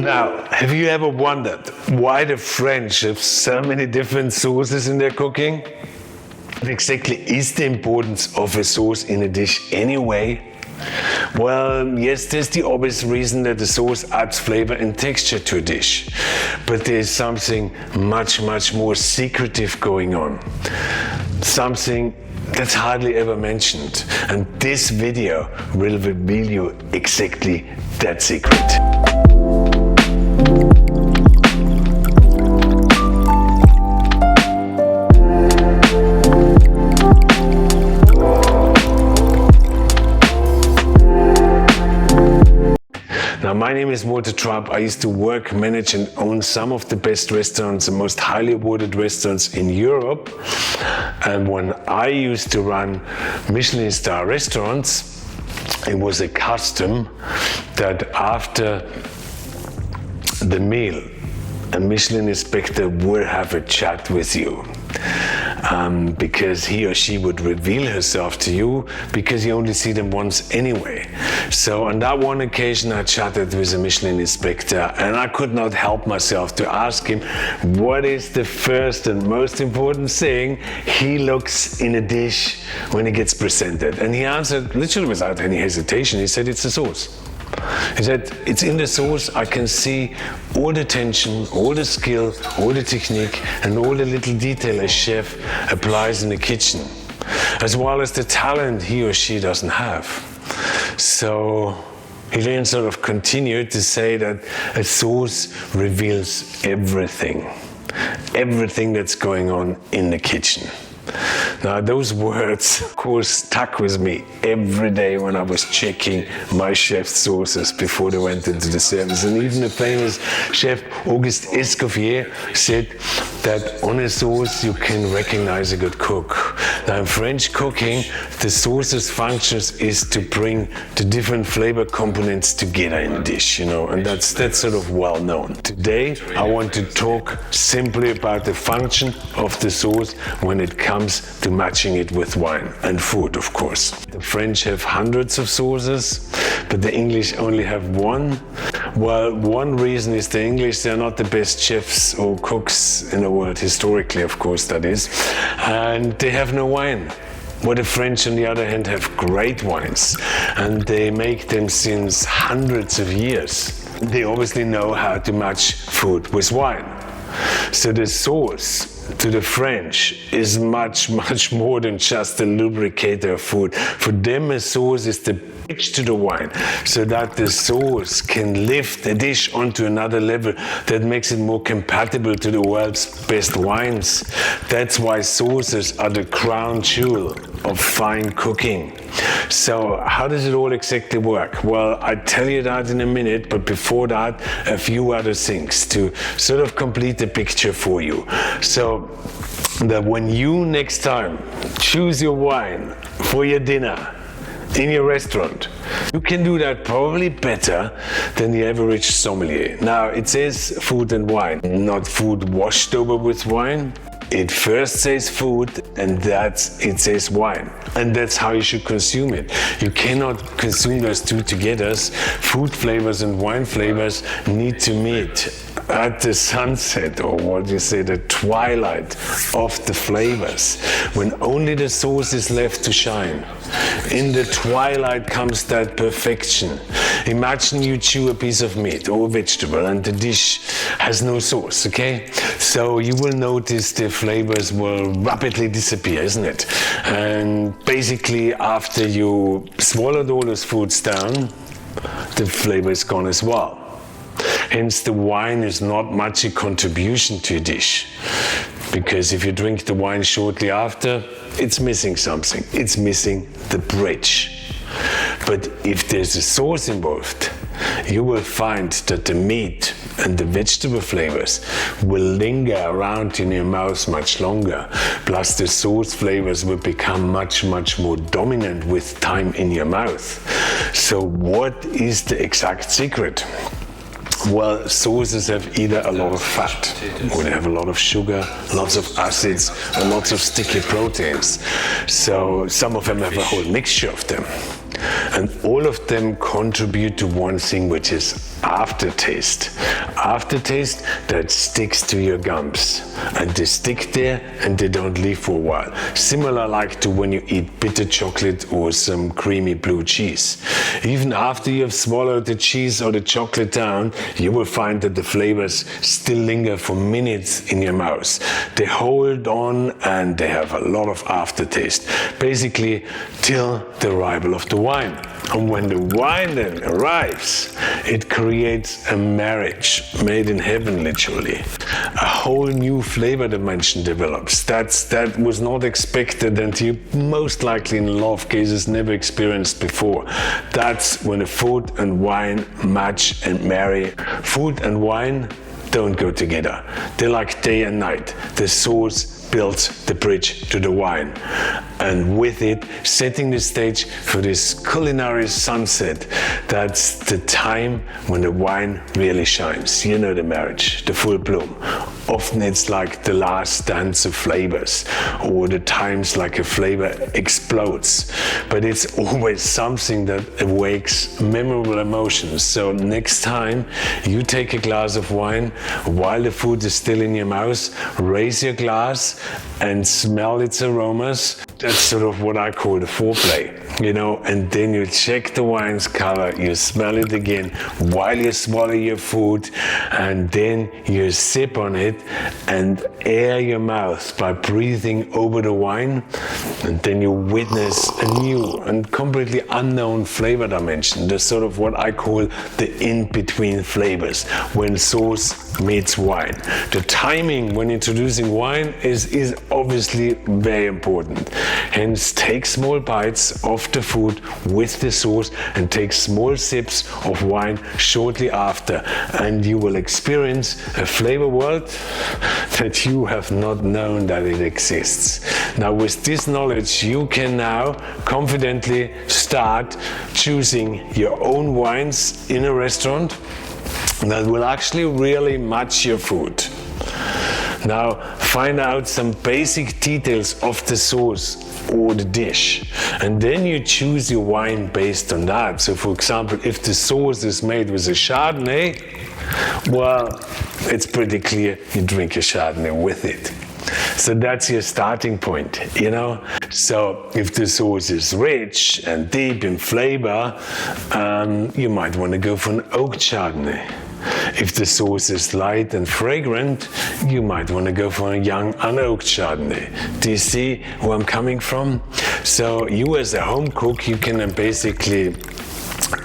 Now, have you ever wondered why the French have so many different sauces in their cooking? What exactly is the importance of a sauce in a dish anyway? Well, yes, there's the obvious reason that the sauce adds flavor and texture to a dish. But there's something much more secretive going on. Something that's hardly ever mentioned. And this video will reveal you exactly that secret. Now, my name is Walter Trupp. I used to work, manage and own some of the best restaurants, the most highly awarded restaurants in Europe. And when I used to run Michelin star restaurants, it was a custom that after the meal, a Michelin inspector would have a chat with you. Because he or she would reveal herself to you, because you only see them once anyway. So on that one occasion I chatted with a Michelin inspector, and I could not help myself to ask him what is the first and most important thing he looks in a dish when it gets presented. And he answered literally without any hesitation. He said, it's the sauce. He said, it's in the sauce. I can see all the tension, all the skill, all the technique, and all the little detail a chef applies in the kitchen, as well as the talent he or she doesn't have. So he then sort of continued to say that a sauce reveals everything that's going on in the kitchen. Now, those words, of course, stuck with me every day when I was checking my chef's sauces before they went into the service. And even the famous chef Auguste Escoffier said that on a sauce you can recognize a good cook. Now, in French cooking, the sauce's functions is to bring the different flavor components together in a dish, and that's sort of well known. Today, I want to talk simply about the function of the sauce when it comes to matching it with wine and food, of course. The French have hundreds of sauces, but the English only have one. Well, one reason is the English, they're not the best chefs or cooks in the world, historically, of course, that is, and they have no wine. Well, the French, on the other hand, have great wines, and they make them since hundreds of years. They obviously know how to match food with wine. So the sauce to the French is much more than just a lubricator of food. For them, a sauce is the bridge to the wine, so that the sauce can lift a dish onto another level that makes it more compatible to the world's best wines. That's why sauces are the crown jewel of fine cooking. So how does it all exactly work? Well, I'll tell you that in a minute, but before that, a few other things to sort of complete the picture for you. So that when you next time choose your wine for your dinner in your restaurant, you can do that probably better than the average sommelier. Now, it says food and wine, not food washed over with wine. It first says food, and it says wine. And that's how you should consume it. You cannot consume those two together. Food flavors and wine flavors need to meet at the sunset, or what you say, the twilight of the flavors, when only the sauce is left to shine. In the twilight comes that perfection. Imagine you chew a piece of meat or vegetable and the dish has no sauce, okay? So you will notice the flavors will rapidly disappear, isn't it? And basically, after you swallowed all those foods down, the flavor is gone as well. Hence, the wine is not much a contribution to a dish, because if you drink the wine shortly after, it's missing something. It's missing the bridge. But if there's a sauce involved, you will find that the meat and the vegetable flavors will linger around in your mouth much longer. Plus, the sauce flavors will become much more dominant with time in your mouth. So what is the exact secret? Well, sauces have either a lot of fat, or they have a lot of sugar, lots of acids, or lots of sticky proteins. So some of them have a whole mixture of them. And all of them contribute to one thing, which is aftertaste. Aftertaste that sticks to your gums, and they stick there and they don't leave for a while. Similar like to when you eat bitter chocolate or some creamy blue cheese. Even after you have swallowed the cheese or the chocolate down, you will find that the flavors still linger for minutes in your mouth. They hold on and they have a lot of aftertaste, basically till the arrival of the wine. And when the wine then arrives, it creates a marriage made in heaven, literally. A whole new flavor dimension develops. That was not expected and you most likely in a lot of cases never experienced before. That's when the food and wine match and marry. Food and wine don't go together. They're like day and night. The sauce builds the bridge to the wine, and with it setting the stage for this culinary sunset. That's the time when the wine really shines. You know, the marriage, the full bloom. Often it's like the last dance of flavors, or the times like a flavor explodes, but it's always something that awakes memorable emotions. So next time you take a glass of wine while the food is still in your mouth, raise your glass and smell its aromas. That's sort of what I call the foreplay, you know, and then you check the wine's color, you smell it again while you swallow your food, and then you sip on it and air your mouth by breathing over the wine, and then you witness a new and completely unknown flavor dimension. That's sort of what I call the in-between flavors, when sauce meets wine. The timing when introducing wine is obviously very important. Hence, take small bites of the food with the sauce and take small sips of wine shortly after, and you will experience a flavor world that you have not known that it exists. Now, with this knowledge, you can now confidently start choosing your own wines in a restaurant that will actually really match your food. Now, find out some basic details of the sauce or the dish, and then you choose your wine based on that. So for example, if the sauce is made with a Chardonnay, well, it's pretty clear you drink a Chardonnay with it. So that's your starting point, you know? So if the sauce is rich and deep in flavor, you might want to go for an oak Chardonnay. If the sauce is light and fragrant, you might want to go for a young unoaked Chardonnay. Do you see where I'm coming from? So you as a home cook, you can then basically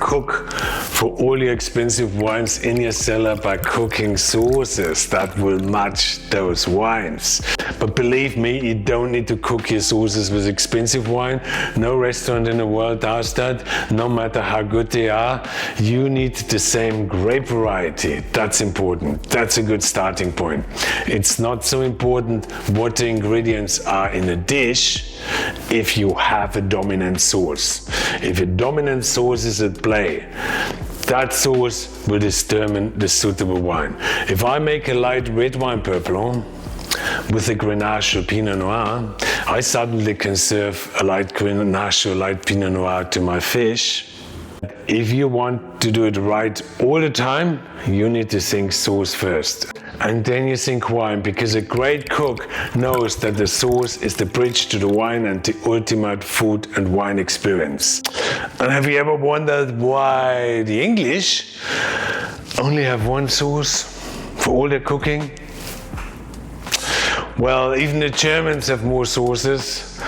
cook for all your expensive wines in your cellar by cooking sauces that will match those wines. But believe me, you don't need to cook your sauces with expensive wine. No restaurant in the world does that, no matter how good they are. You need the same grape variety. That's important. That's a good starting point. It's not so important what the ingredients are in a dish if you have a dominant sauce. If a dominant sauce is at play, that sauce will determine the suitable wine. If I make a light red wine purple with a Grenache or Pinot Noir, I suddenly can serve a light Grenache or light Pinot Noir to my fish. If you want to do it right all the time, you need to think sauce first. And then you think wine, because a great cook knows that the sauce is the bridge to the wine and the ultimate food and wine experience. And have you ever wondered why the English only have one sauce for all their cooking? Well, even the Germans have more sauces,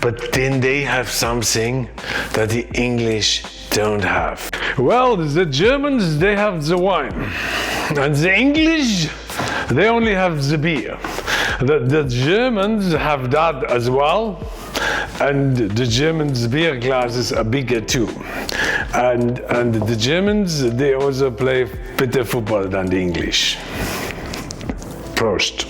but then they have something that the English don't have. Well, the Germans, they have the wine, and the English, they only have the beer. The Germans have that as well, and the Germans' beer glasses are bigger too. And the Germans, they also play better football than the English. Prost.